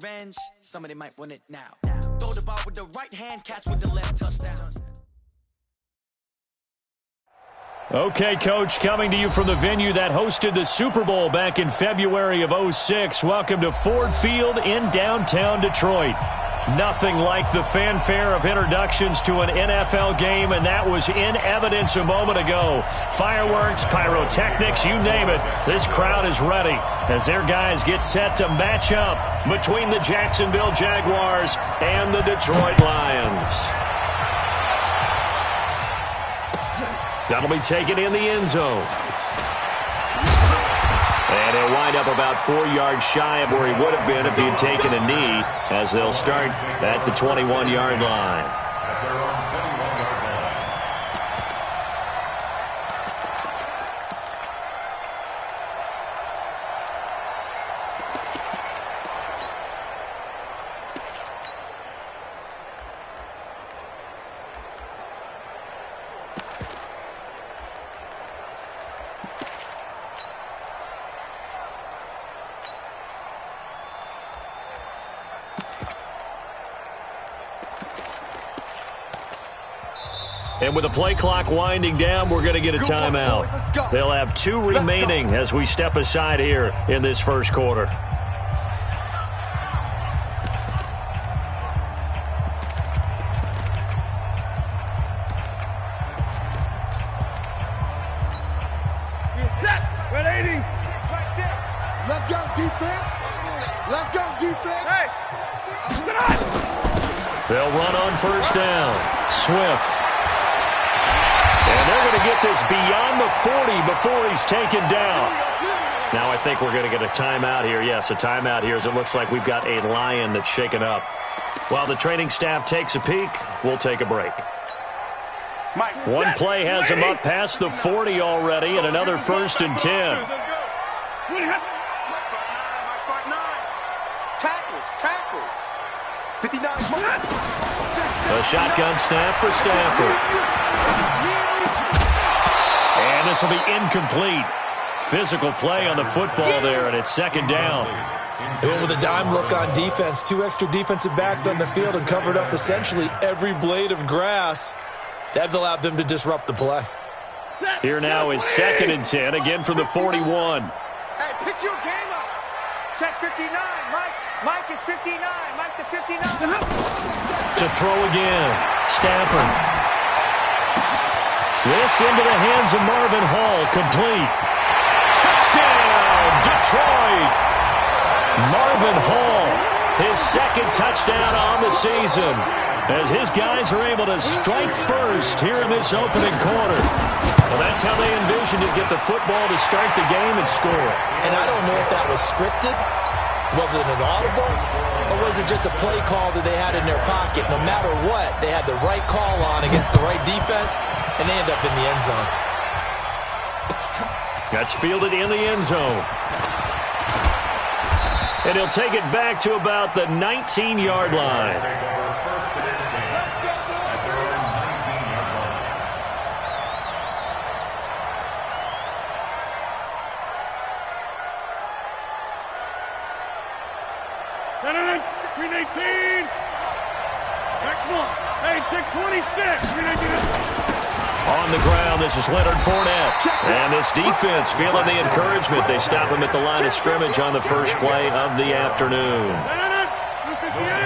revenge, somebody might win it now. Throw the ball with the right hand, catch with the left, touchdown. Okay, Coach, coming to you from the venue that hosted the Super Bowl back in February of '06. Welcome to Ford Field in downtown Detroit. Nothing like the fanfare of introductions to an NFL game, and that was in evidence a moment ago. Fireworks, pyrotechnics, you name it. This crowd is ready as their guys get set to match up between the Jacksonville Jaguars and the Detroit Lions. That'll be taken in the end zone. And he'll wind up about 4 yards shy of where he would have been if he had taken a knee, as they'll start at the 21-yard line. And with the play clock winding down, we're going to get a timeout. They'll have 2 remaining as we step aside here in this first quarter. Let's go, defense. Let's go, defense. They'll run on first down. Swift. And they're going to get this beyond the 40 before he's taken down. Now I think we're going to get a timeout here. Yes, a timeout here as it looks like we've got a Lion that's shaken up. While the training staff takes a peek, we'll take a break. One play has him up past the 40 already, and another 1st and 10. Tackles. 59. A shotgun snap for Stafford. And this will be incomplete. Physical play on the football there, and it's 2nd down. They went with a dime look on defense. 2 extra defensive backs on the field and covered up essentially every blade of grass. That allowed them to disrupt the play. Here now is 2nd and 10, again from the 41. Hey, pick your game up. Check 59. Mike is 59. Mike the 59. To throw again. Stafford. This into the hands of Marvin Hall. Complete. Touchdown, Detroit. Marvin Hall, his 2nd touchdown on the season, as his guys are able to strike first here in this opening quarter. Well, that's how they envisioned to get the football to start the game and score. And I don't know if that was scripted. Was it an audible? Or was it just a play call that they had in their pocket? No matter what, they had the right call on against the right defense, and they end up in the end zone. That's fielded in the end zone. And he'll take it back to about the 19-yard line. On the ground, this is Leonard Fournette. And this defense feeling the encouragement. They stop him at the line of scrimmage on the first play of the afternoon.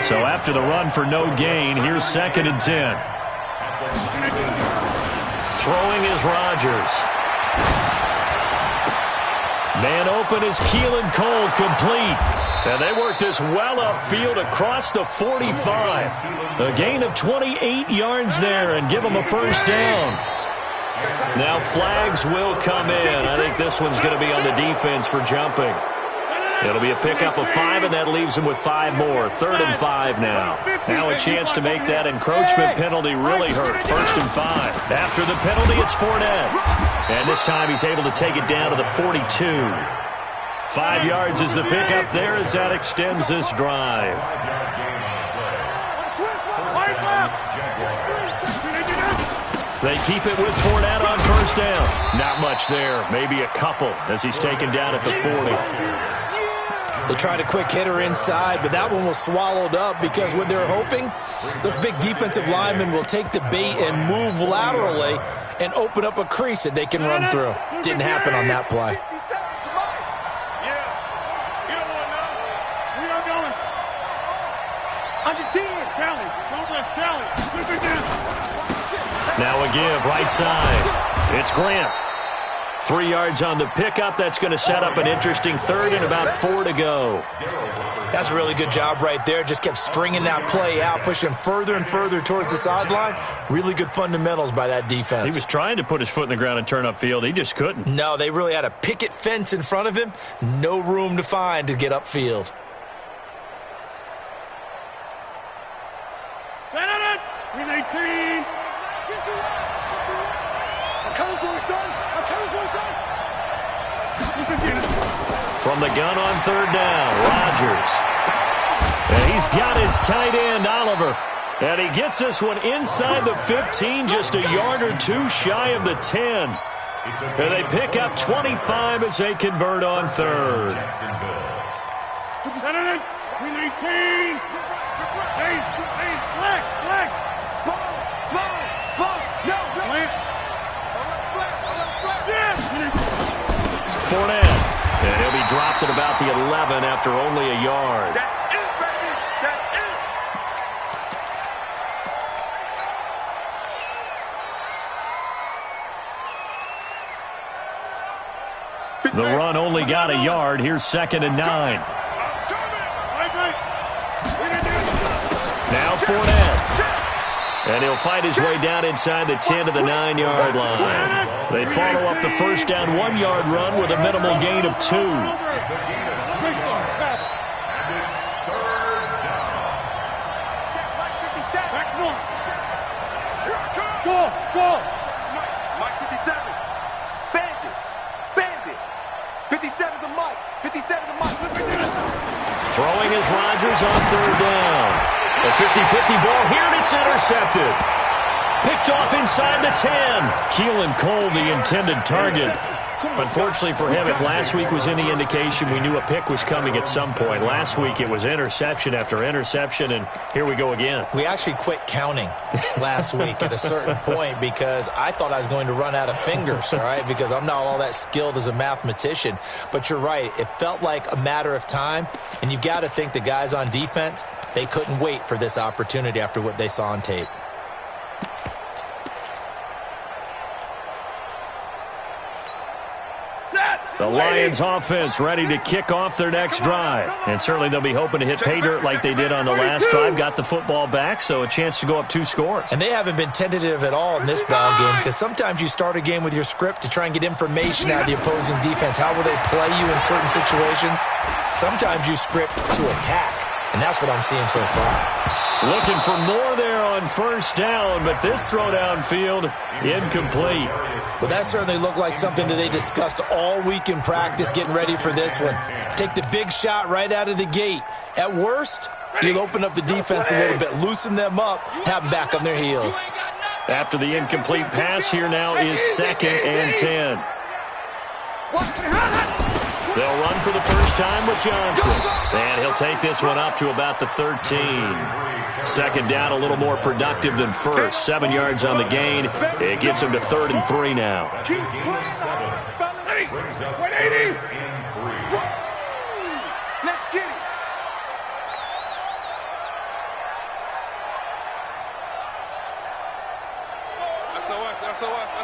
So after the run for no gain, here's 2nd and 10. Throwing is Rodgers. Man open is Keelan Cole, complete. And they work this well upfield across the 45. A gain of 28 yards there and give them a first down. Now flags will come in. I think this one's going to be on the defense for jumping. It'll be a pickup of 5, and that leaves them with 5 more. 3rd and 5 now. Now a chance to make that encroachment penalty really hurt. 1st and 5. After the penalty, it's Fournette. And this time he's able to take it down to the 42. 5 yards is the pickup there as that extends this drive. They keep it with Fournette on first down. Not much there. Maybe a couple as he's taken down at the 40. They tried a quick hitter inside, but that one was swallowed up because what they're hoping, those big defensive linemen will take the bait and move laterally and open up a crease that they can run through. Didn't happen on that play. Now a give, right side. It's Grant. 3 yards on the pickup. That's going to set up an interesting third and about 4 to go. That's a really good job right there. Just kept stringing that play out, pushing further and further towards the sideline. Really good fundamentals by that defense. He was trying to put his foot in the ground and turn upfield. He just couldn't. No, they really had a picket fence in front of him. No room to find to get upfield. From the gun on third down, Rodgers. And he's got his tight end, Oliver. And he gets this one inside the 15, just a yard or two shy of the 10. And they pick up 25 as they convert on third. Fournette. And he'll be dropped at about the 11 after only a yard. That's it, baby. That's it. The run only got a yard. Here's 2nd and 9. Now Fournette. And he'll fight his way down inside the 10 to the 9-yard line. They follow up the first down 1-yard run with a minimal gain of 2. Go. Mike 57. Bandit. 57 to Mike. 57 to Mike. Throwing is Rodgers on third down. A 50-50 ball here, and it's intercepted. Picked off inside the 10. Keelan Cole, the intended target. Unfortunately for him, if last week was any indication, we knew a pick was coming at some point. Last week it was interception after interception, and here we go again. We actually quit counting last week at a certain point because I thought I was going to run out of fingers, all right, because I'm not all that skilled as a mathematician. But you're right. It felt like a matter of time, and you've got to think the guys on defense, they couldn't wait for this opportunity after what they saw on tape. The Lions offense ready to kick off their next drive. And certainly they'll be hoping to hit pay dirt like they did on the last drive. Got the football back, so a chance to go up 2 scores. And they haven't been tentative at all in this ball game because sometimes you start a game with your script to try and get information out of the opposing defense. How will they play you in certain situations? Sometimes you script to attack, and that's what I'm seeing so far. Looking for more there on first down, but this throw downfield incomplete. Well, that certainly looked like something that they discussed all week in practice getting ready for this one. Take the big shot right out of the gate. At worst, you'll open up the defense a little bit, loosen them up, have them back on their heels. After the incomplete pass, here now is 2nd and 10. They'll run for the first time with Johnson. And he'll take this one up to about the 13. Second down, a little more productive than first. 7 yards on the gain. It gets him to 3rd and 3 now. 180. Let's get it.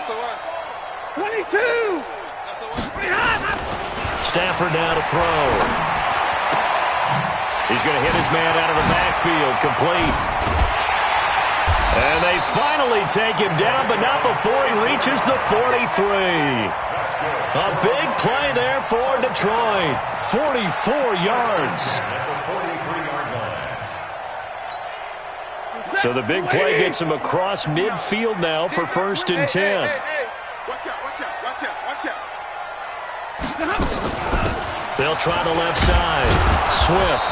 SOS. 22. Stafford now to throw. He's going to hit his man out of the backfield, complete. And they finally take him down, but not before he reaches the 43. A big play there for Detroit. 44 yards. So the big play gets him across midfield now for 1st and 10. Watch out. They'll try the left side. Swift.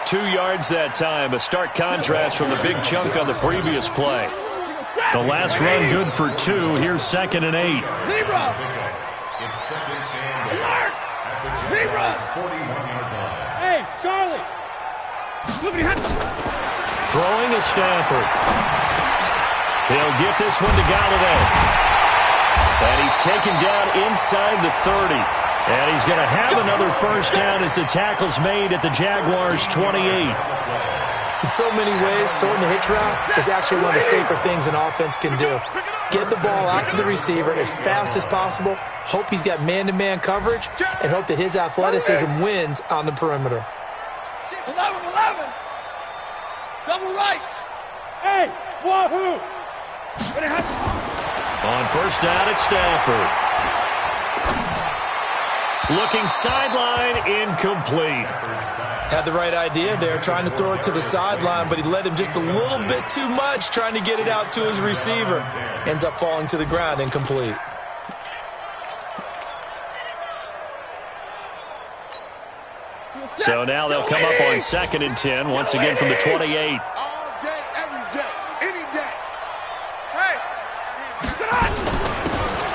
2 yards that time. A stark contrast from the big chunk on the previous play. The last run good for 2. Here's 2nd and 8. Zero. Throwing is Stafford. He'll get this one to Galladay. And he's taken down inside the 30. And he's going to have another first down as the tackle's made at the Jaguars' 28. In so many ways, throwing the hitch route is actually one of the safer things an offense can do. Get the ball out to the receiver as fast as possible, hope he's got man-to-man coverage, and hope that his athleticism wins on the perimeter. 11. Double right. Hey, wahoo. On first down, it's Stafford. Looking sideline, incomplete. Had the right idea there, trying to throw it to the sideline, but he led him just a little bit too much, trying to get it out to his receiver. Ends up falling to the ground, incomplete. So now they'll come up on 2nd and 10, once again from the 28. All day, every day, any day.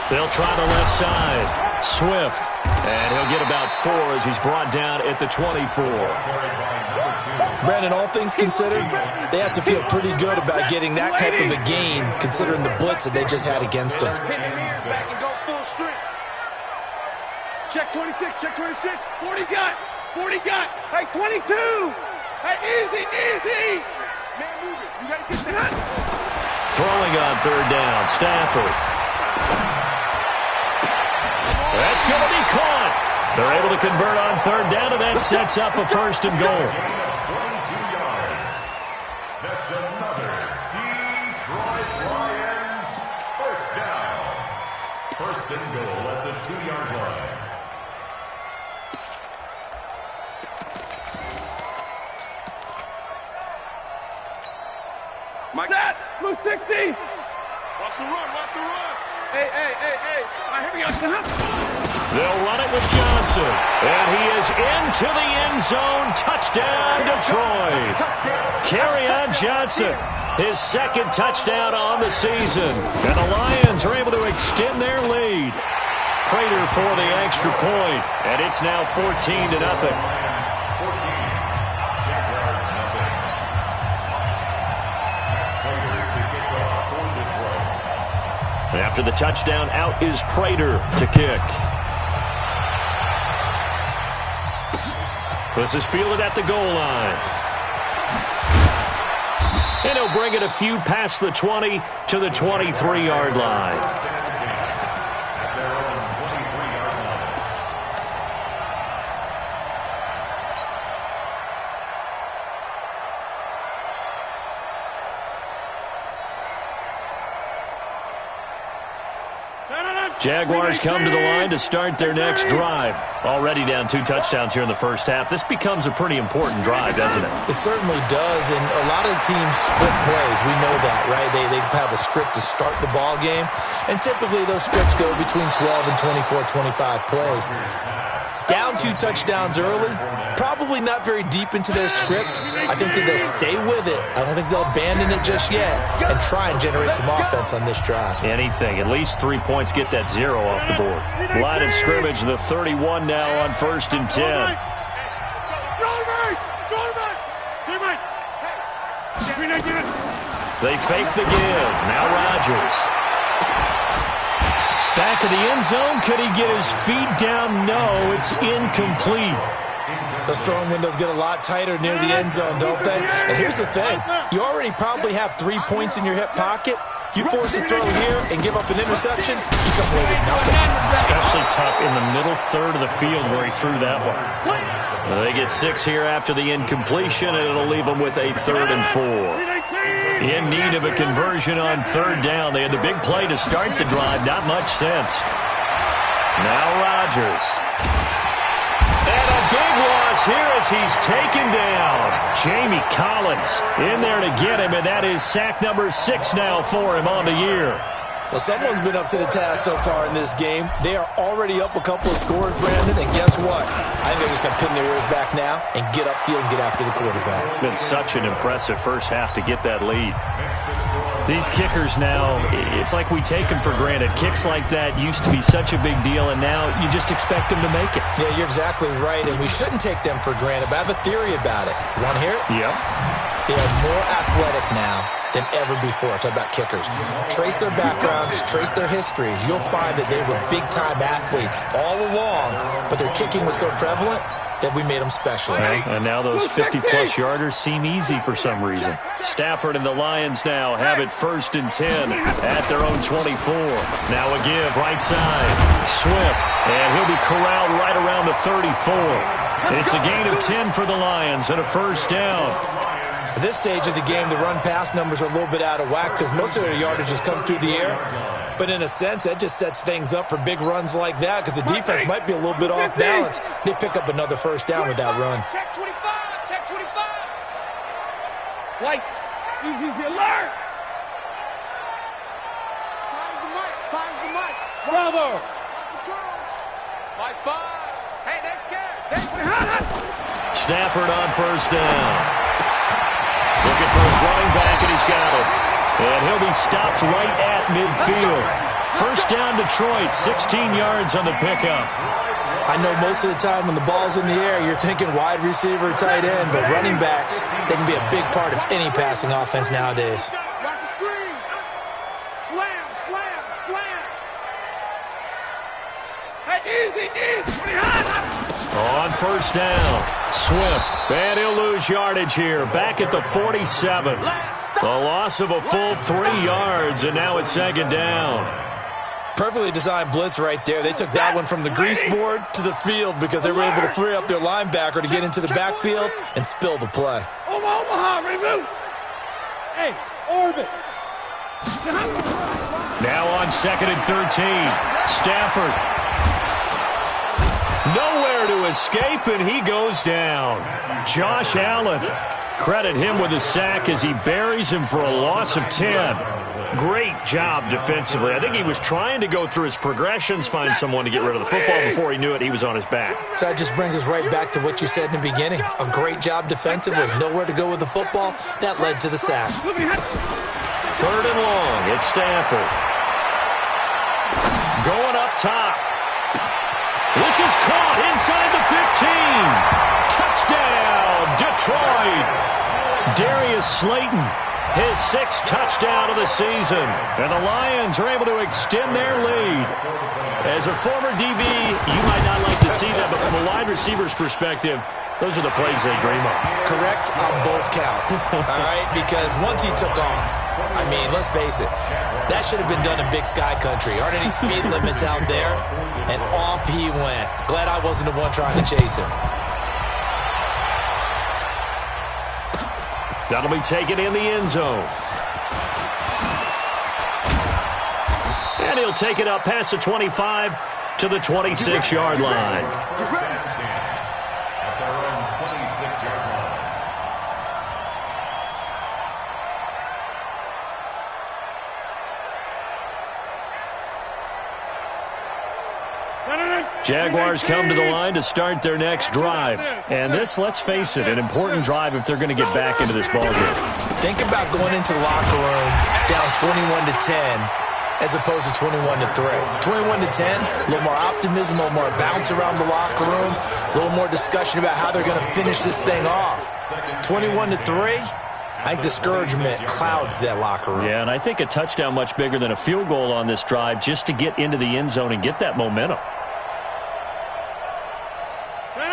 They'll try the left side. Swift. And he'll get about 4 as he's brought down at the 24. Brandon, all things considered, they have to feel pretty good about getting that type of a gain, considering the blitz that they just had against them. Check 26, check 26. 40 got. Hey, 22. Hey, easy. Man, move it. You got to get that. Throwing on 3rd down, Stafford. That's going to be caught. They're able to convert on 3rd down, and that sets up a 1st and goal. 22 yards. That's another Detroit Lions first down. 1st and goal at the 2-yard line. Mike. That. Blue 60. Watch the run. Hey. All right, here we go. They'll run it with Johnson. And he is into the end zone. Touchdown, Detroit. Kerryon Johnson, his 2nd touchdown on the season. And the Lions are able to extend their lead. Prater for the extra point. And it's now 14-0. After the touchdown, out is Prater to kick. This is fielded at the goal line. And he'll bring it a few past the 20 to the 23-yard line. Jaguars come to the line to start their next drive. Already down 2 touchdowns here in the first half. This becomes a pretty important drive, doesn't it? It certainly does, and a lot of the teams script plays. We know that, right? They have a script to start the ball game, and typically those scripts go between 12 and 24, 25 plays. Down 2 touchdowns early, probably not very deep into their script. I think that they'll stay with it. I don't think they'll abandon it just yet and try and generate some offense on this drive. Anything. At least 3 points, get that 0 off the board. Line of scrimmage, the 31 now on 1st and 10. They fake the give. Now Rodgers. Back of the end zone. Could he get his feet down? No, it's incomplete. Those throwing windows get a lot tighter near the end zone, don't they? And here's the thing. You already probably have 3 points in your hip pocket. You force a throw here and give up an interception, you come away with nothing. Especially tough in the middle third of the field where he threw that one. They get 6 here after the incompletion, and it'll leave them with a 3rd and 4. In need of a conversion on 3rd down. They had the big play to start the drive. Not much sense. Now Rodgers. And a big loss here as he's taken down. Jamie Collins in there to get him, and that is sack number 6 now for him on the year. Well, someone's been up to the task so far in this game. They are already up a couple of scores, Brandon, and guess what? I think they're just going to pin their ears back now and get upfield and get after the quarterback. Been such an impressive first half to get that lead. These kickers now, it's like we take them for granted. Kicks like that used to be such a big deal, and now you just expect them to make it. Yeah, you're exactly right, and we shouldn't take them for granted, but I have a theory about it. You want to hear it? Yep. They are more athletic now than ever before. Talk about kickers. Trace their backgrounds, trace their histories. You'll find that they were big-time athletes all along, but their kicking was so prevalent that we made them specialists. And now those 50-plus yarders seem easy for some reason. Stafford and the Lions now have it 1st and 10 at their own 24. Now a give, right side. Swift, and he'll be corralled right around the 34. It's a gain of 10 for the Lions and a 1st down. At this stage of the game, the run-pass numbers are a little bit out of whack because most of their yardage has come through the air. But in a sense, that just sets things up for big runs like that because the defense might be a little bit off balance. They pick up another 1st down with that run. Check 25, check 25. White, easy alert. Fire's the mic. Brother. White 5. Hey, they're scared. Stafford on 1st down. Looking for his running back, and he's got it. And he'll be stopped right at midfield. 1st down, Detroit, 16 yards on the pickup. I know most of the time when the ball's in the air, you're thinking wide receiver, tight end, but running backs, they can be a big part of any passing offense nowadays. Watch the screen. Slam. Hey, easy. On 1st down, Swift, and he'll lose yardage here, back at the 47. The loss of a full 3 yards, and now it's 2nd down. Perfectly designed blitz right there. They took that one from the grease board to the field because they were able to free up their linebacker to get into the backfield and spill the play. Omaha, remove. Hey, orbit. Now on 2nd and 13, Stafford. Nowhere to escape, and he goes down. Josh Allen. Credit him with a sack as he buries him for a loss of 10. Great job defensively. I think he was trying to go through his progressions, find someone to get rid of the football. Before he knew it, he was on his back. So that just brings us right back to what you said in the beginning. A great job defensively. Nowhere to go with the football. That led to the sack. 3rd and long. It's Stafford. Going up top. This is caught inside the 15. Touchdown, Detroit. Darius Slayton, his 6th touchdown of the season. And the Lions are able to extend their lead. As a former DB, you might not like to see that, but from a wide receiver's perspective, those are the plays they dream of. Correct on both counts, all right? Because once he took off, I mean, let's face it, that should have been done in Big Sky Country. Aren't any speed limits out there? And off he went. Glad I wasn't the one trying to chase him. That'll be taken in the end zone. And he'll take it up past the 25 to the 26-yard line. At their own 26-yard line. Jaguars come to the line to start their next drive. And this, let's face it, an important drive if they're going to get back into this ballgame. Think about going into the locker room down 21-10 as opposed to 21-3. 21-10, a little more optimism, a little more bounce around the locker room, a little more discussion about how they're going to finish this thing off. 21-3, I think discouragement clouds that locker room. Yeah, and I think a touchdown much bigger than a field goal on this drive just to get into the end zone and get that momentum.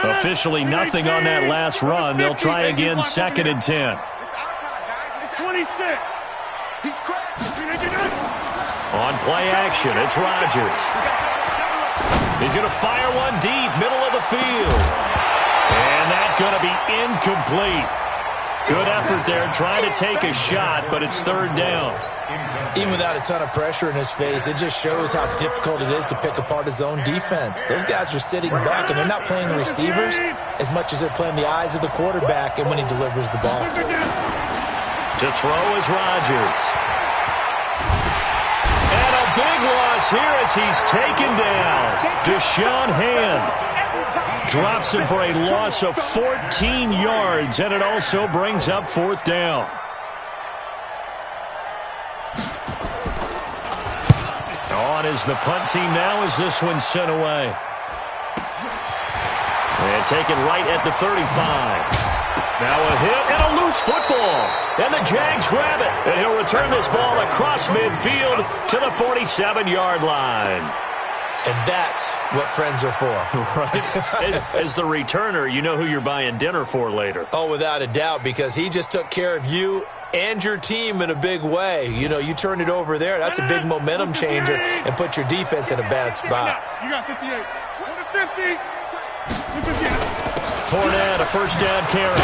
Officially nothing on that last run. They'll try again, 2nd and 10. 26. He's On play action, it's Rodgers. He's going to fire one deep, middle of the field. And that's going to be incomplete. Good effort there, trying to take a shot, but it's 3rd down. Even without a ton of pressure in his face, it just shows how difficult it is to pick apart his own defense. Those guys are sitting back, and they're not playing the receivers as much as they're playing the eyes of the quarterback and when he delivers the ball. To throw is Rodgers. And a big loss here as he's taken down. Deshaun Hand drops him for a loss of 14 yards, and it also brings up 4th down. is the punt team now as this one's sent away. And taken right at the 35. Now a hit and a loose football. And the Jags grab it. And he'll return this ball across midfield to the 47-yard line. And that's what friends are for. Right. As the returner, you know who you're buying dinner for later. Oh, without a doubt, because he just took care of you and your team in a big way. You know, you turn it over there. That's a big momentum changer and put your defense in a bad spot. You got 58. 50. Fournette, a first down carry.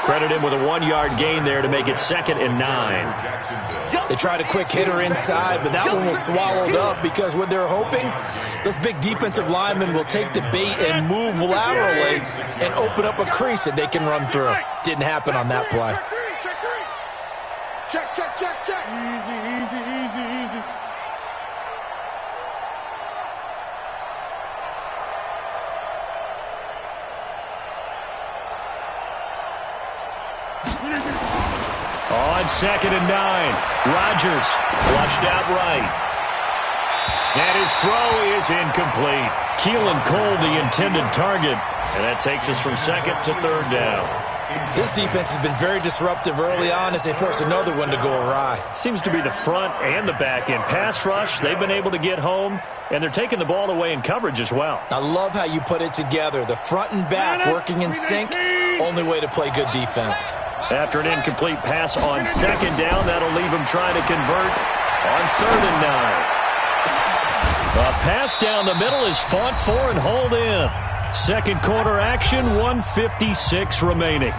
Credit him with a 1-yard gain there to make it 2nd and 9. They tried a quick hitter inside, but that one was swallowed up because what they're hoping, those big defensive linemen will take the bait and move laterally and open up a crease that they can run through. Didn't happen on that play. Check. Easy. On 2nd and 9, Rodgers flushed out right. And his throw is incomplete. Keelan Cole, the intended target. And that takes us from 2nd to 3rd down. This defense has been very disruptive early on as they force another one to go awry. Seems to be the front and the back end. Pass rush, they've been able to get home, and they're taking the ball away in coverage as well. I love how you put it together. The front and back working in sync, only way to play good defense. After an incomplete pass on 2nd down, that'll leave him trying to convert on 3rd and 9. A pass down the middle is fought for and hauled in. Second quarter action, 1:56 remaining.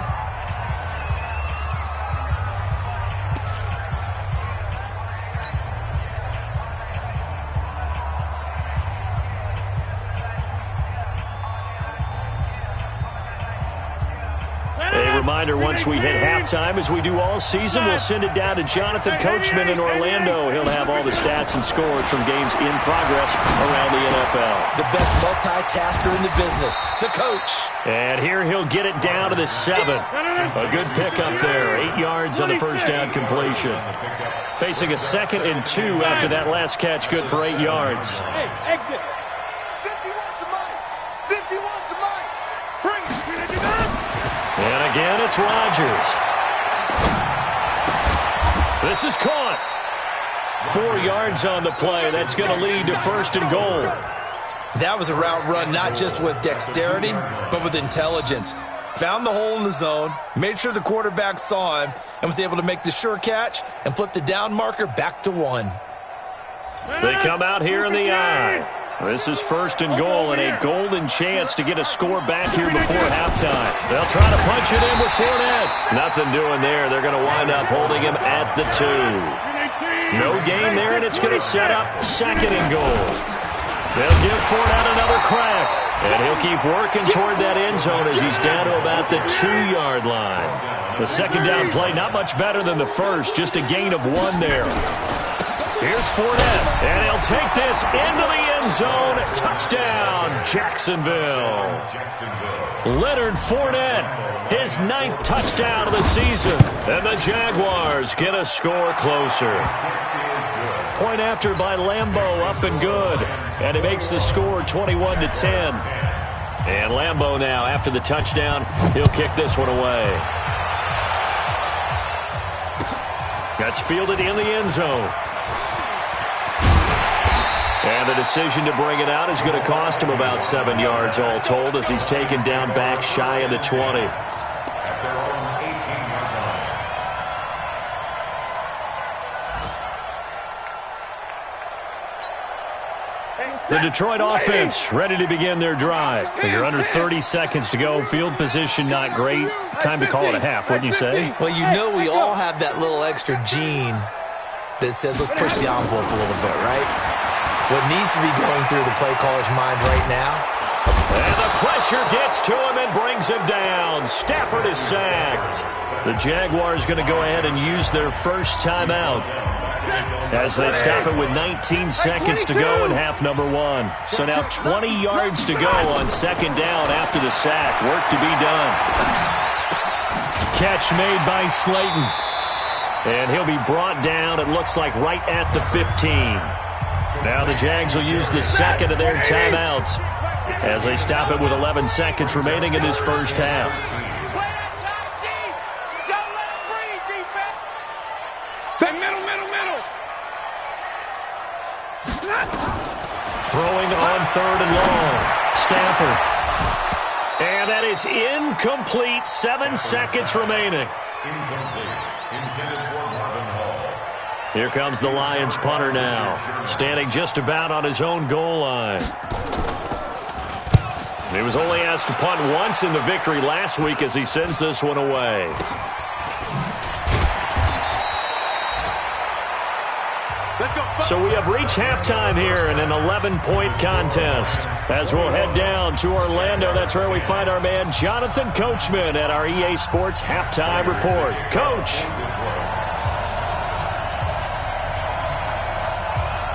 Reminder, once we hit halftime, as we do all season, we'll send it down to Jonathan Coachman in Orlando. He'll have all the stats and scores from games in progress around the NFL. The best multitasker in the business, the coach. And here he'll get it down to the 7. A good pickup there, 8 yards on the first down completion. Facing a 2nd and 2 after that last catch, good for 8 yards. Hey, exit. 51 to Mike. 51 to Mike. Bring it. And again, it's Rodgers. This is caught. 4 yards on the play. That's going to lead to 1st and goal. That was a route run not just with dexterity, but with intelligence. Found the hole in the zone, made sure the quarterback saw him, and was able to make the sure catch and flip the down marker back to 1. They come out here in the eye. This is 1st and goal and a golden chance to get a score back here before halftime. They'll try to punch it in with Fournette. Nothing doing there. They're going to wind up holding him at the 2. No gain there, and it's going to set up 2nd and goal. They'll give Fournette another crack, and he'll keep working toward that end zone as he's down to about the 2-yard line. The 2nd down play, not much better than the first, just a gain of 1 there. Here's Fournette, and he'll take this into the end zone. Touchdown, Jacksonville. Leonard Fournette, his 9th touchdown of the season. And the Jaguars get a score closer. Point after by Lambeau, up and good. And it makes the score 21-10. And Lambeau now, after the touchdown, he'll kick this one away. That's fielded in the end zone. And the decision to bring it out is going to cost him about 7 yards all told as he's taken down back shy of the 20. The Detroit offense ready to begin their drive. You're under 30 seconds to go. Field position not great. Time to call it a half, wouldn't you say? Well, you know we all have that little extra gene that says let's push the envelope a little bit, right? What needs to be going through the play caller's mind right now. And the pressure gets to him and brings him down. Stafford is sacked. The Jaguars going to go ahead and use their first timeout as they stop it with 19 seconds to go in half number 1. So now 20 yards to go on 2nd down after the sack. Work to be done. Catch made by Slayton. And he'll be brought down, it looks like, right at the 15. Now the Jags will use the second of their timeouts as they stop it with 11 seconds remaining in this first half. Throwing on third and long. Stafford. And that is incomplete. 7 seconds remaining. Here comes the Lions punter now, standing just about on his own goal line. He was only asked to punt once in the victory last week as he sends this one away. So we have reached halftime here in an 11-point contest. As we'll head down to Orlando, that's where we find our man Jonathan Coachman at our EA Sports Halftime Report. Coach.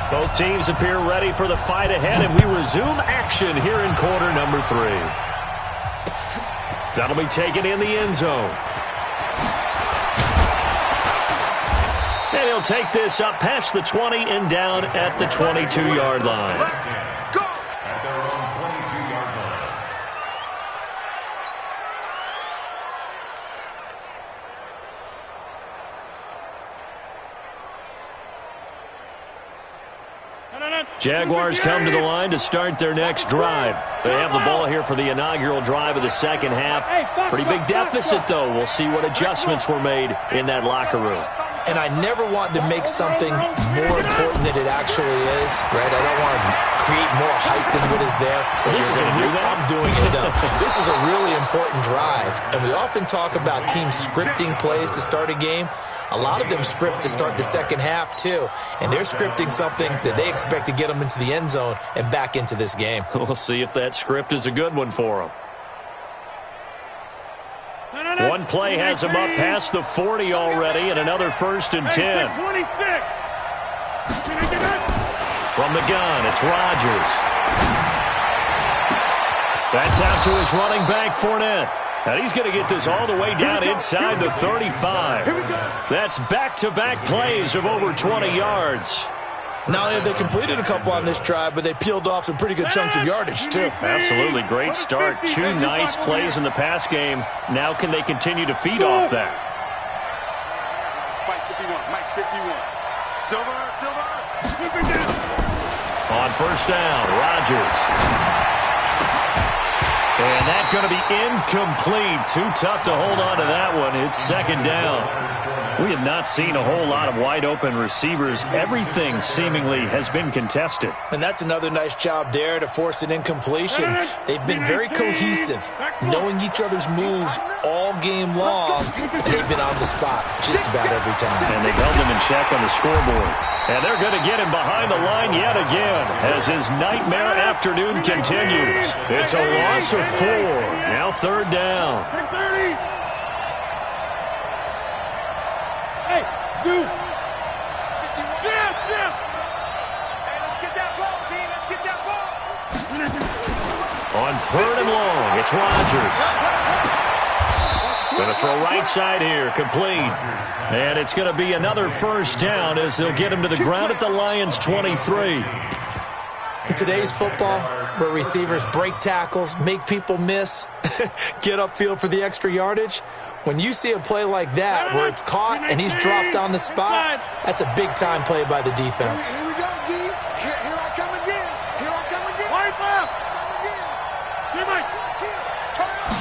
Both teams appear ready for the fight ahead, and we resume action here in quarter number 3. That'll be taken in the end zone. And he'll take this up past the 20 and down at the 22-yard line. Go! At their own 22-yard line. Jaguars come to the line to start their next drive. They have the ball here for the inaugural drive of the second half. Pretty big deficit, though. We'll see what adjustments were made in that locker room. And I never want to make something more important than it actually is, right? I don't want to create more hype than what is there. But this is I'm doing it, though. This is a really important drive. And we often talk about teams scripting plays to start a game. A lot of them script to start the second half, too. And they're scripting something that they expect to get them into the end zone and back into this game. We'll see if that script is a good one for them. One play has him up past the 40 already, and another 1st and 10. From the gun, it's Rodgers. That's out to his running back, Fournette. And he's going to get this all the way down inside the 35. That's back-to-back plays of over 20 yards. Not only have they completed a couple on this drive, but they peeled off some pretty good chunks of yardage, too. Absolutely. Great start. 2 nice plays in the pass game. Now can they continue to feed off that? Mike 51, Mike 51. Silver. On first down, Rodgers. And that's going to be incomplete. Too tough to hold on to that one. It's second down. We have not seen a whole lot of wide-open receivers. Everything seemingly has been contested. And that's another nice job there to force an incompletion. They've been very cohesive, knowing each other's moves all game long. They've been on the spot just about every time. And they've held him in check on the scoreboard. And they're going to get him behind the line yet again as his nightmare afternoon continues. It's a loss of 4. Now third down. Hey, Duke. Jim. Hey, let's get that ball, D. Let's get that ball. On third and long, it's Rodgers. Going to throw right side here, complete. And it's going to be another first down as they'll get him to the ground at the Lions' 23. In today's football, where receivers break tackles, make people miss, get upfield for the extra yardage, when you see a play like that where it's caught and he's dropped on the spot, that's a big-time play by the defense. Here we go, D. Here I come again. Wide left. Here, Mike. Turn up.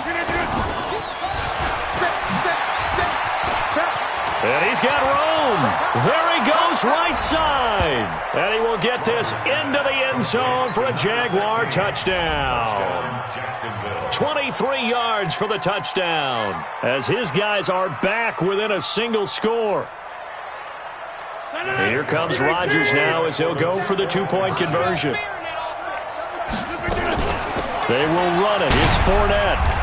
And he's got room. There he goes, right side. And he will get this into the end zone for a Jaguar touchdown. 23 yards for the touchdown as his guys are back within a single score. And here comes Rodgers now as he'll go for the 2-point conversion. They will run it. It's Fournette.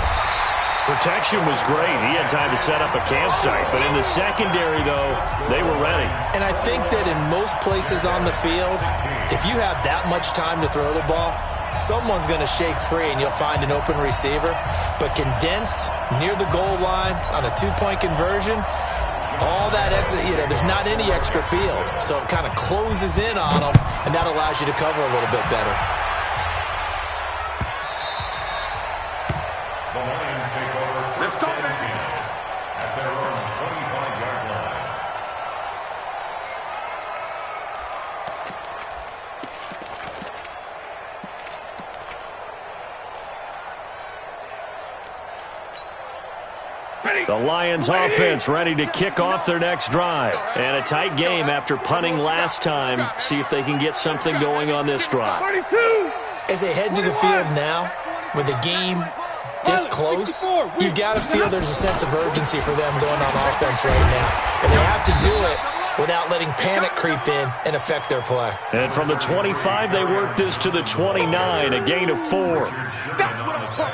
Protection was great. He had time to set up a campsite. But in the secondary, though, they were ready. And I think that in most places on the field, if you have that much time to throw the ball, someone's going to shake free and you'll find an open receiver. But condensed near the goal line on a 2-point conversion, All that exit, there's not any extra field. So it kind of closes in on them, and that allows you to cover a little bit better. The Lions take over first and 10 at their own 25-yard line. The Lions offense ready to kick off their next drive. And a tight game after punting last time. See if they can get something going on this drive. As they head to the field now, with the game this close, you got to feel there's a sense of urgency for them going on offense right now. And they have to do it without letting panic creep in and affect their play. And from the 25, they work this to the 29, a gain of 4.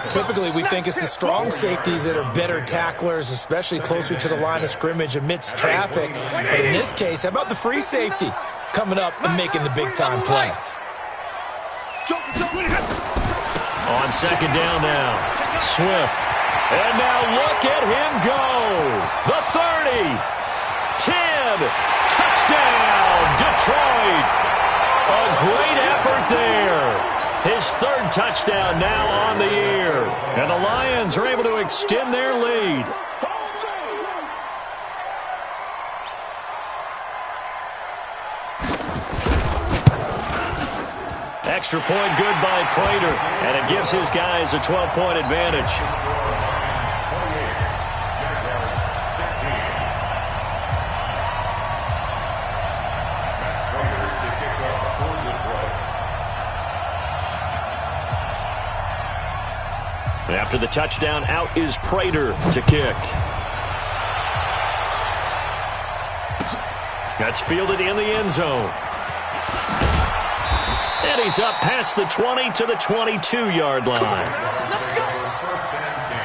Typically, we think it's the strong safeties that are better tacklers, especially closer to the line of scrimmage amidst traffic. But in this case, how about the free safety coming up and making the big-time play? On second down now, Swift. And now look at him go. The 30, 10, touchdown, Detroit. A great effort there. His third touchdown now on the year. And the Lions are able to extend their lead. Extra point good by Prater, and it gives his guys a 12-point advantage. After the touchdown, out is Prater to kick. That's fielded in the end zone. And he's up past the 20 to the 22-yard line. First and 10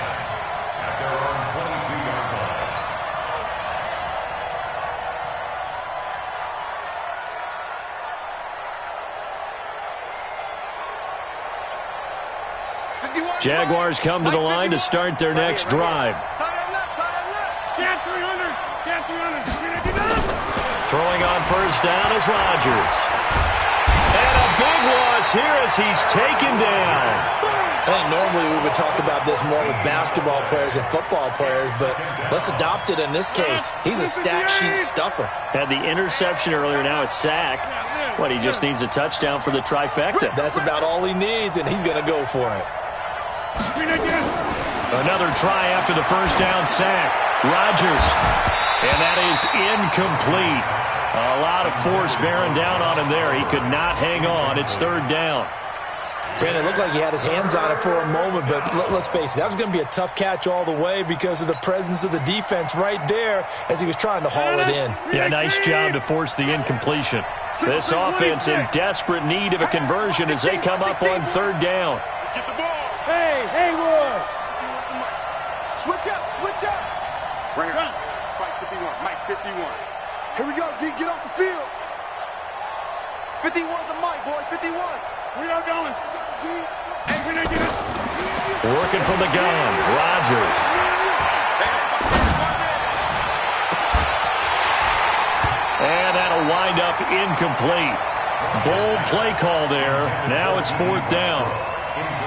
at their own 22-yard line. Jaguars come to the line to start their next drive. Throwing on first down is Rodgers. And a big loss here as he's taken down. I think normally we would talk about this more with basketball players and football players, but let's adopt it in this case. He's a stat sheet stuffer. Had the interception earlier, now a sack. What, he just needs a touchdown for the trifecta. That's about all he needs, and he's going to go for it. Another try after the first down sack. Rodgers. And that is incomplete. A lot of force bearing down on him there. He could not hang on. It's third down. Brandon, it looked like he had his hands on it for a moment, but let's face it, that was going to be a tough catch all the way because of the presence of the defense right there as he was trying to haul it in. Yeah, nice job to force the incompletion. This offense in desperate need of a conversion as they come up on third down. Get the ball. Hey, Haywood. Switch up. Bring it up. Mike 51, Mike 51. Here we go, G, get off the field. 51 the Mike, boy, 51. We are going. G. Hey, we're not getting Working from the gun, Rodgers. And that'll wind up incomplete. Bold play call there. Now it's fourth down.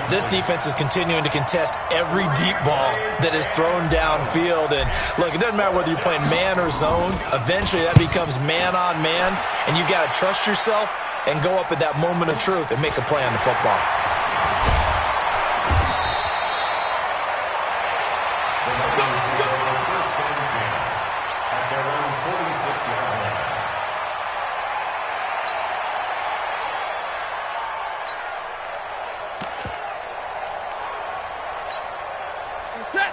This defense is continuing to contest every deep ball that is thrown downfield. And, look, it doesn't matter whether you're playing man or zone. Eventually, that becomes man-on-man, and you've got to trust yourself and go up at that moment of truth and make a play on the football. at their own 46-yard line.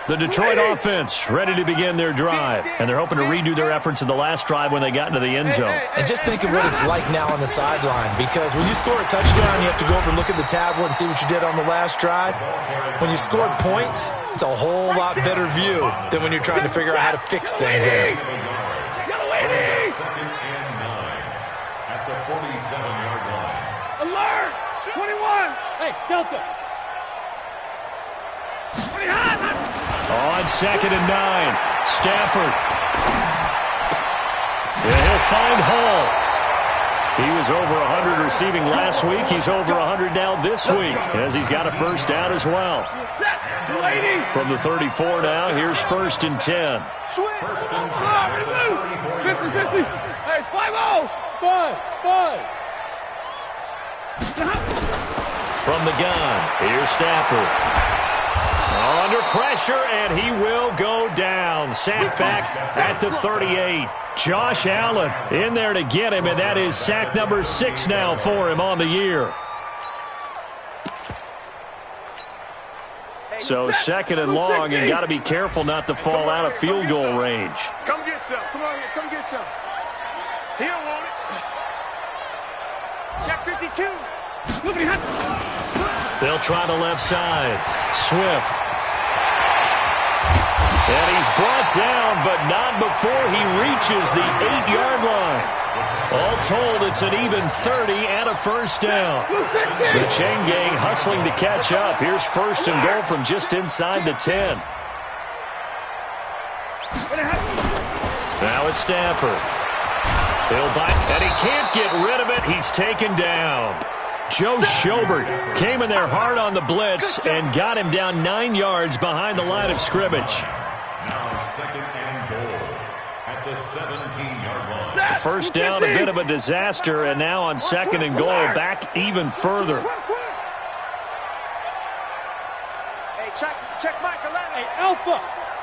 The Detroit offense ready to begin their drive, and they're hoping to redo their efforts in the last drive when they got into the end zone. And just think of what it's like now on the sideline, because when you score a touchdown, you have to go over and look at the tablet and see what you did on the last drive. When you scored points, it's a whole lot better view than when you're trying to figure out how to fix things there. Second and 9 at the 47-yard line. alert! 21! Hey, Delta! On second and 9, Stafford. And he'll find Hall. He was over 100 receiving last week. He's over 100 now this week as he's got a first down as well. From the 34 now, here's 1st and 10. Switch. 50-50. Hey, 5-0. 5. From the gun, here's Stafford. Under pressure, and he will go down. Sack back at the 38. Josh Allen in there to get him, and that is sack number 6 now for him on the year. So 2nd and long, and got to be careful not to fall out of field goal range. Come get some. Come on here. Come get some. He don't want it. Check 52. They'll try the left side. Swift. And he's brought down, but not before he reaches the 8-yard line. All told, it's an even 30 and a first down. The chain gang hustling to catch up. Here's 1st and goal from just inside the 10. Now it's Stafford. He'll bite, and he can't get rid of it. He's taken down. Joe Schobert came in there hard on the blitz and got him down 9 yards behind the line of scrimmage. Now 2nd and goal at the 17-yard line. First down, a bit of a disaster, and now on 2nd and goal, back even further. Hey, check Mike 11. Hey, Alpha.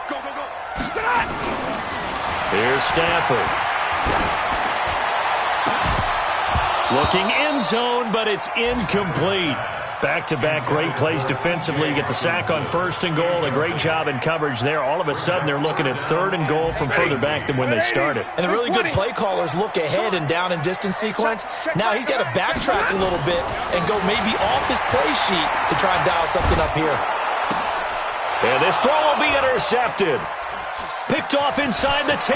Go. Here's Stafford. Looking end zone, but it's incomplete. Back-to-back great plays defensively. You get the sack on 1st and goal. A great job in coverage there. All of a sudden, they're looking at 3rd and goal from further back than when they started. And the really good play callers look ahead and down and distance sequence. Now he's got to backtrack a little bit and go maybe off his play sheet to try and dial something up here. And this throw will be intercepted. Picked off inside the 10.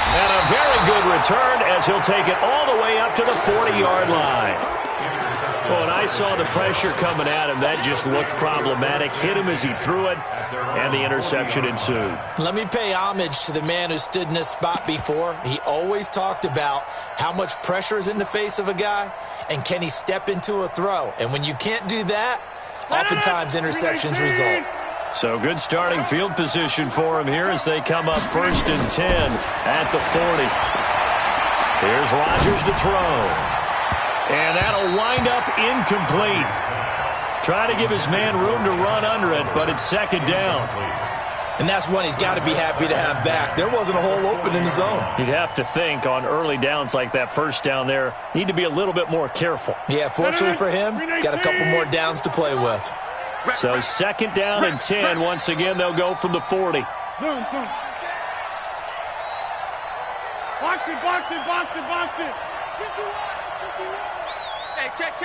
And a very good return as he'll take it all the way up to the 40-yard line. Well, when I saw the pressure coming at him, that just looked problematic. Hit him as he threw it, and the interception ensued. Let me pay homage to the man who stood in this spot before. He always talked about how much pressure is in the face of a guy, and can he step into a throw. And when you can't do that, oftentimes interceptions result. So good starting field position for him here as they come up 1st and 10 at the 40. Here's Rodgers to throw. And that'll wind up incomplete. Try to give his man room to run under it, but it's 2nd down. And that's one he's got to be happy to have back. There wasn't a hole open in the zone. You'd have to think on early downs like that first down there, need to be a little bit more careful. Yeah, fortunately for him, got a couple more downs to play with. So 2nd down and 10. Once again, they'll go from the 40. Box it. Hey, check.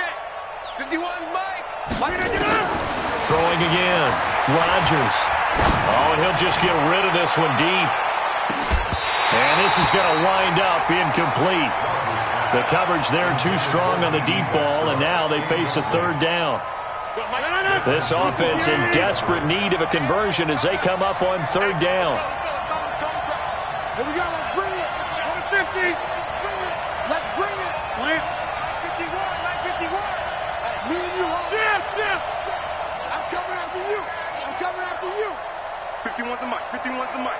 51, Mike. Throwing again. Rodgers. Oh, and he'll just get rid of this one deep. And this is going to wind up incomplete. The coverage there too strong on the deep ball, and now they face a 3rd down. This offense in desperate need of a conversion as they come up on 3rd down. Here we go. Let's bring it. 50. Let's bring it. 51, Mike 51. Me and you, huh? Yeah. I'm coming after you. 51's the mic. 51's the mic.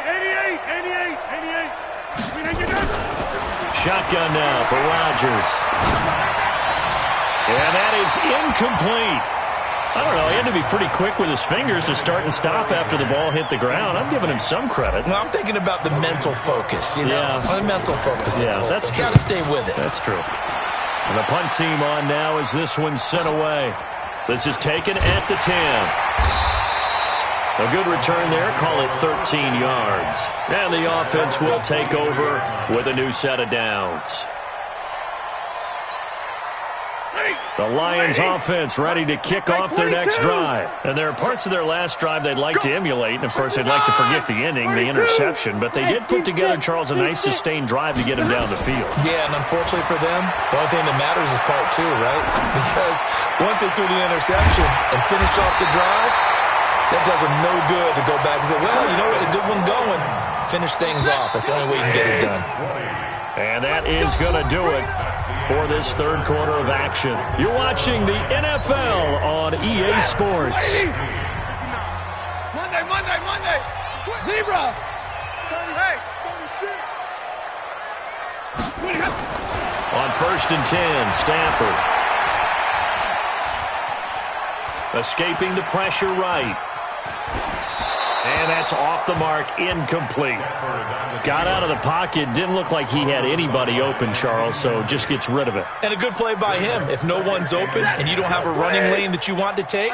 Hey, 88. Shotgun now for Rodgers. And that is incomplete. I don't know, he had to be pretty quick with his fingers to start and stop after the ball hit the ground. I'm giving him some credit. Well, I'm thinking about the mental focus, you know? Yeah. The mental focus. Yeah, that's true. Got to stay with it. That's true. And the punt team on now as this one's sent away. This is taken at the 10. A good return there, call it 13 yards. And the offense will take over with a new set of downs. The Lions offense ready to kick off their next drive. And there are parts of their last drive they'd like to emulate. And, of course, they'd like to forget the ending, the interception. But they did put together, Charles, a nice sustained drive to get him down the field. Yeah, and unfortunately for them, the only thing that matters is part 2, right? Because once they threw the interception and finished off the drive, That does him no good to go back and say, well, you know what, a good one going. Finish things off. That's the only way you can get it done. And that is going to do it for this third quarter of action. You're watching the NFL on EA Sports. Monday. Zebra. Hey. On 1st and 10, Stafford. Escaping the pressure right. And that's off the mark, incomplete. Got out of the pocket, didn't look like he had anybody open, Charles, so just gets rid of it. And a good play by him. If no one's open and you don't have a running lane that you want to take,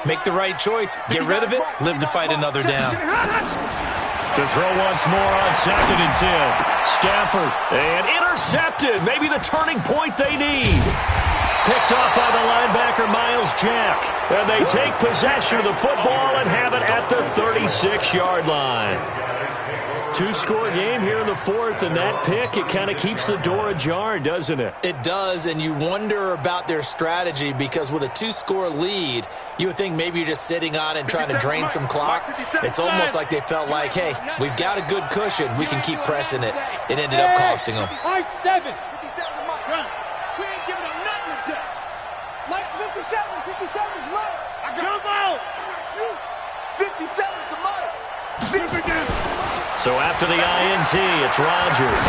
make the right choice. Get rid of it, live to fight another down. To throw once more on 2nd and 10. Stafford, and intercepted. Maybe the turning point they need. Picked off by the linebacker, Miles Jack. And they take possession of the football and have it at the 36-yard line. Two-score game here in the fourth, and that pick, it kind of keeps the door ajar, doesn't it? It does, and you wonder about their strategy because with a two-score lead, you would think maybe you're just sitting on it and trying to drain some clock. It's almost like they felt like, hey, we've got a good cushion. We can keep pressing it. It ended up costing them. High 7. We ain't giving them nothing to do. Mike's 57's Mike. Jump out. 57's the Mike. So after the INT, it's Rodgers.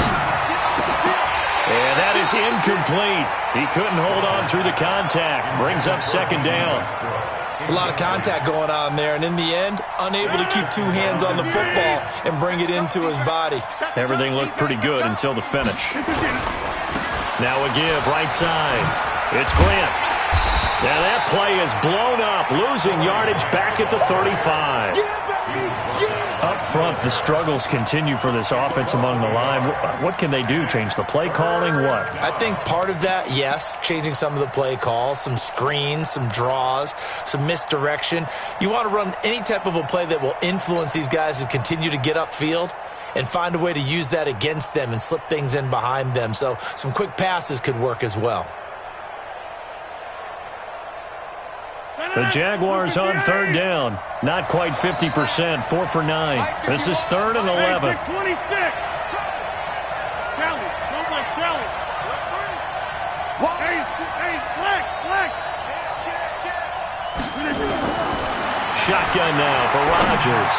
And that is incomplete. He couldn't hold on through the contact. Brings up 2nd down. It's a lot of contact going on there, and in the end, unable to keep 2 hands on the football and bring it into his body. Everything looked pretty good until the finish. Now a give, right side. It's Grant. Now that play is blown up, losing yardage back at the 35. Up front, the struggles continue for this offense among the line. What can they do? Change the play calling? What? I think part of that, yes, changing some of the play calls, some screens, some draws, some misdirection. You want to run any type of a play that will influence these guys to continue to get upfield and find a way to use that against them and slip things in behind them. So some quick passes could work as well. The Jaguars on 3rd down. Not quite 50%, 4 for 9. This is 3rd and 11. 26. Kelly, don't like Kelly. Hey, flex. Shotgun now for Rodgers.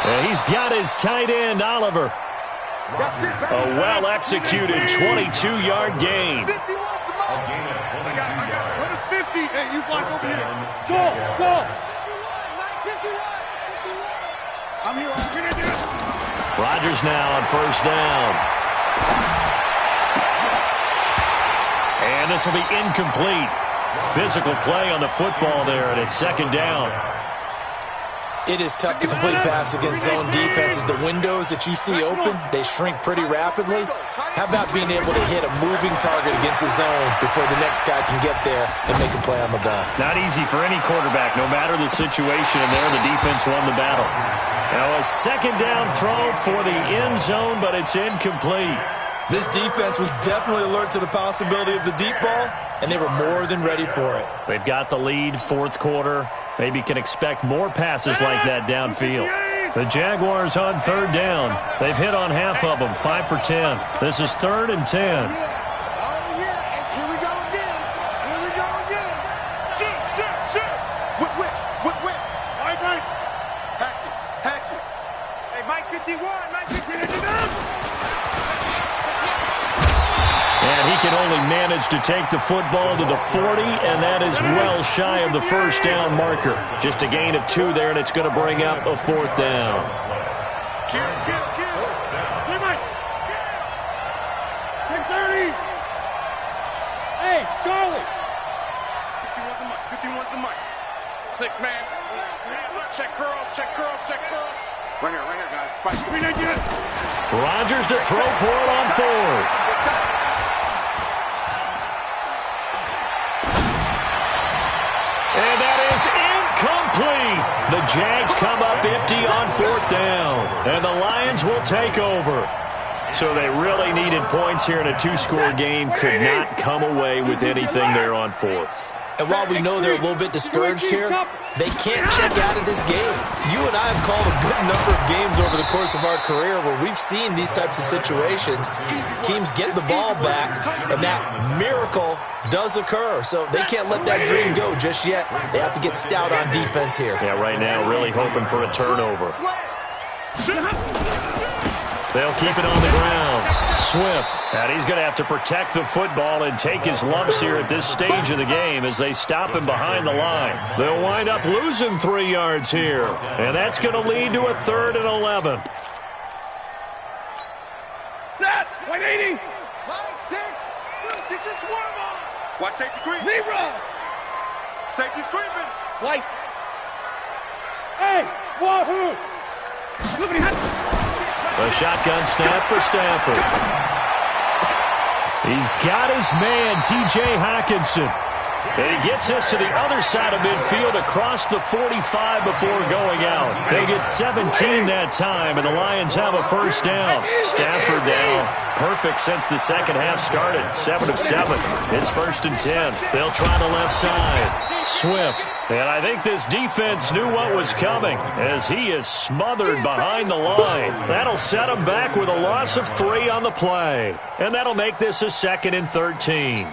And he's got his tight end, Oliver. A well-executed 22-yard gain. 50. Hey, you block over here. Go. I'm here. Rodgers now on 1st down. And this will be incomplete. Physical play on the football there, and it's 2nd down. It is tough to complete pass against zone defenses. The windows that you see open, they shrink pretty rapidly. How about being able to hit a moving target against a zone before the next guy can get there and make a play on the ball? Not easy for any quarterback, no matter the situation, and there the defense won the battle. Now a 2nd down throw for the end zone, but it's incomplete. This defense was definitely alert to the possibility of the deep ball, and they were more than ready for it. They've got the lead, 4th quarter. Maybe can expect more passes like that downfield. The Jaguars on 3rd down. They've hit on half of them, 5 for 10. This is 3rd and 10. Here we go again. Shoot. Whip. All right, Mike. Hatchet. Hey, Mike 51. Mike 51. And he can only manage to take the football to the 40, and that is well shy of the 1st down marker. Just a gain of 2 there, and it's going to bring up a 4th down. Kill. Hey, Mike. 10-30. Hey, Charlie. 51's the Mike. 6 man. Check curls. Right here, guys. Fight. Rodgers to throw for it on 4th. And that is incomplete. The Jags come up empty on 4th down. And the Lions will take over. So they really needed points here in a 2-score game. Could not come away with anything there on 4th. And while we know they're a little bit discouraged here, they can't check out of this game. You and I have called a good number of games over the course of our career where we've seen these types of situations. Teams get the ball back, and that miracle does occur. So they can't let that dream go just yet. They have to get stout on defense here. Yeah, right now really hoping for a turnover. They'll keep it on the ground. Swift. And he's going to have to protect the football and take his lumps here at this stage of the game as they stop him behind the line. They'll wind up losing 3 yards here. And that's going to lead to a 3rd and 11. Set. 180. Mike, 6. Get your swarm on. Watch safety creep. Leroy. Safety's creeping. White. Hey. Wahoo. Look at him. A shotgun snap for Stafford. He's got his man, T.J. Hockenson. And he gets this to the other side of midfield across the 45 before going out. They get 17 that time, and the Lions have a first down. Stafford now perfect since the second half started. 7 of 7. It's 1st and 10. They'll try the left side. Swift. And I think this defense knew what was coming as he is smothered behind the line. That'll set him back with a loss of 3 on the play. And that'll make this a 2nd and 13.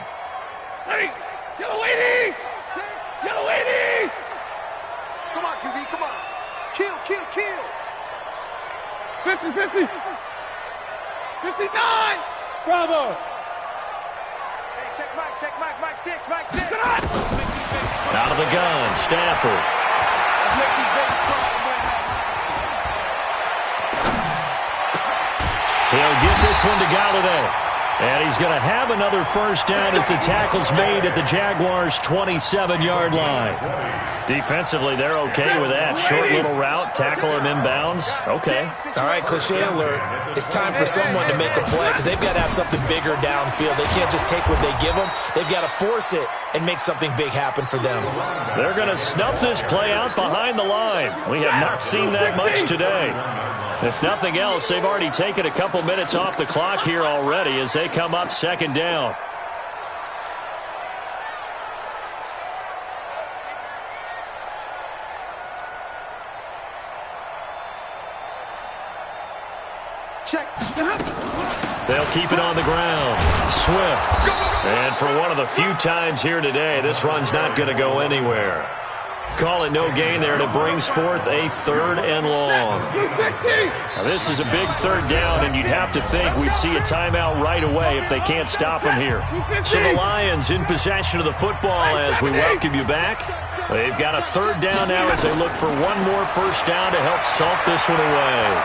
Hey. Yellow 80! Yellow 80! Come on, QB, come on. Kill, kill, kill. 50, 50. 59! Bravo! Hey, check Mike, Mike 6, Mike 6. Out of the gun, Stafford. Let's make these babies cry. He'll get this one to Galladay. And he's going to have another first down as the tackle's made at the Jaguars' 27-yard line. Defensively, they're okay with that. Short little route, tackle him inbounds. Okay. All right, cliche alert. It's time for someone to make a play because they've got to have something bigger downfield. They can't just take what they give them. They've got to force it and make something big happen for them. They're going to snuff this play out behind the line. We have not seen that much today. If nothing else, they've already taken a couple minutes off the clock here already as they come up 2nd down. Check. They'll keep it on the ground. Swift. And for one of the few times here today, this run's not going to go anywhere. Call it no gain there, and it brings forth a 3rd and long. Now, this is a big 3rd down, and you'd have to think we'd see a timeout right away if they can't stop him here. So the Lions in possession of the football as we welcome you back. They've got a 3rd down now as they look for one more first down to help salt this one away.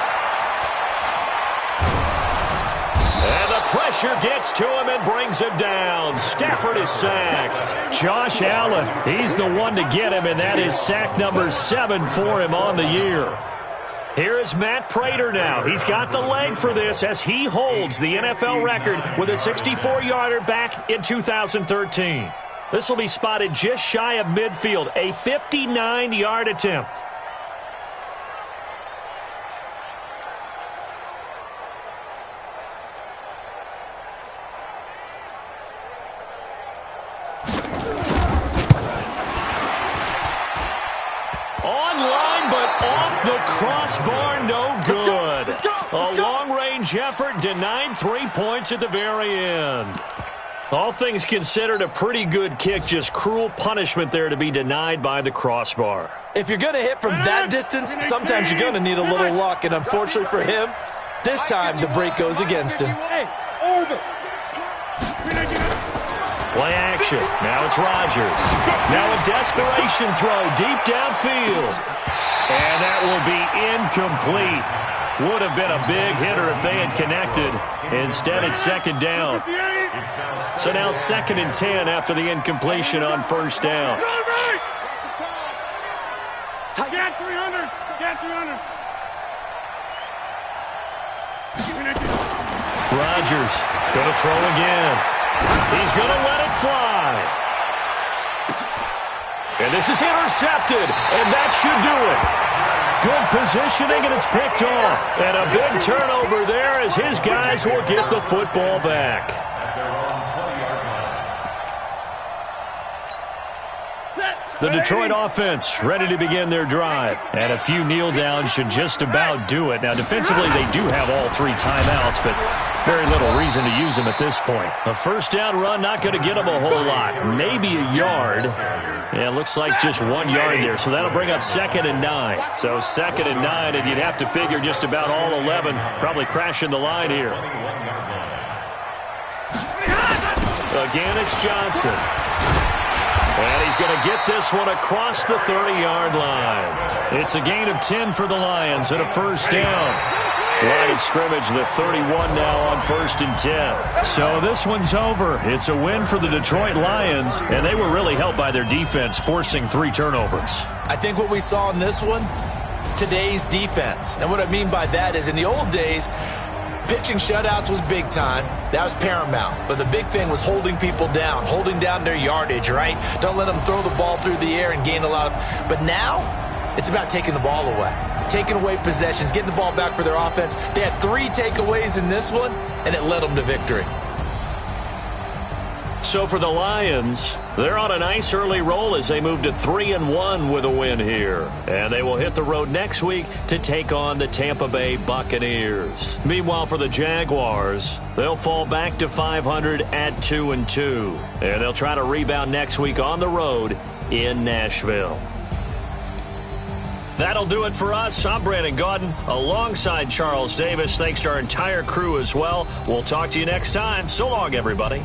And the pressure gets to him and brings him down. Stafford is sacked. Josh Allen, he's the one to get him, and that is sack number 7 for him on the year. Here is Matt Prater now. He's got the leg for this as he holds the NFL record with a 64-yarder back in 2013. This will be spotted just shy of midfield, a 59-yard attempt. Crossbar, no good. A long-range effort denied 3 points at the very end. All things considered, a pretty good kick, just cruel punishment there to be denied by the crossbar. If you're going to hit from that distance, sometimes you're going to need a little luck, and unfortunately for him, this time the break goes against him. Play action. Now it's Rodgers. Now a desperation throw deep downfield. And that will be incomplete. Would have been a big hitter if they had connected. Instead, it's 2nd down. So now 2nd and 10 after the incompletion on first down. Get 300. Get 300. Rodgers going to throw again. He's going to let it fly. And this is intercepted, and that should do it. Good positioning, and it's picked off. And a big turnover there as his guys will get the football back. The Detroit offense ready to begin their drive. And a few kneel downs should just about do it. Now, defensively, they do have all 3 timeouts, but very little reason to use them at this point. A first down run, not going to get them a whole lot. Maybe a yard. Yeah, it looks like just 1 yard there. So that'll bring up 2nd and 9. So 2nd and 9, and you'd have to figure just about all 11 probably crashing the line here. Again, it's Johnson. And he's going to get this one across the 30-yard line. It's a gain of 10 for the Lions and a first down. Line of scrimmage, the 31 now on 1st and 10. So this one's over. It's a win for the Detroit Lions, and they were really helped by their defense, forcing 3 turnovers. I think what we saw in this one, today's defense. And what I mean by that is in the old days, pitching shutouts was big time. That was paramount. But the big thing was holding people down, holding down their yardage, right? Don't let them throw the ball through the air and gain a lot of... But now, it's about taking the ball away, taking away possessions, getting the ball back for their offense. They had 3 takeaways in this one, and it led them to victory. So for the Lions, they're on a nice early roll as they move to 3-1 with a win here. And they will hit the road next week to take on the Tampa Bay Buccaneers. Meanwhile, for the Jaguars, they'll fall back to 500 at 2-2. And they'll try to rebound next week on the road in Nashville. That'll do it for us. I'm Brandon Gaudin alongside Charles Davis. Thanks to our entire crew as well. We'll talk to you next time. So long, everybody.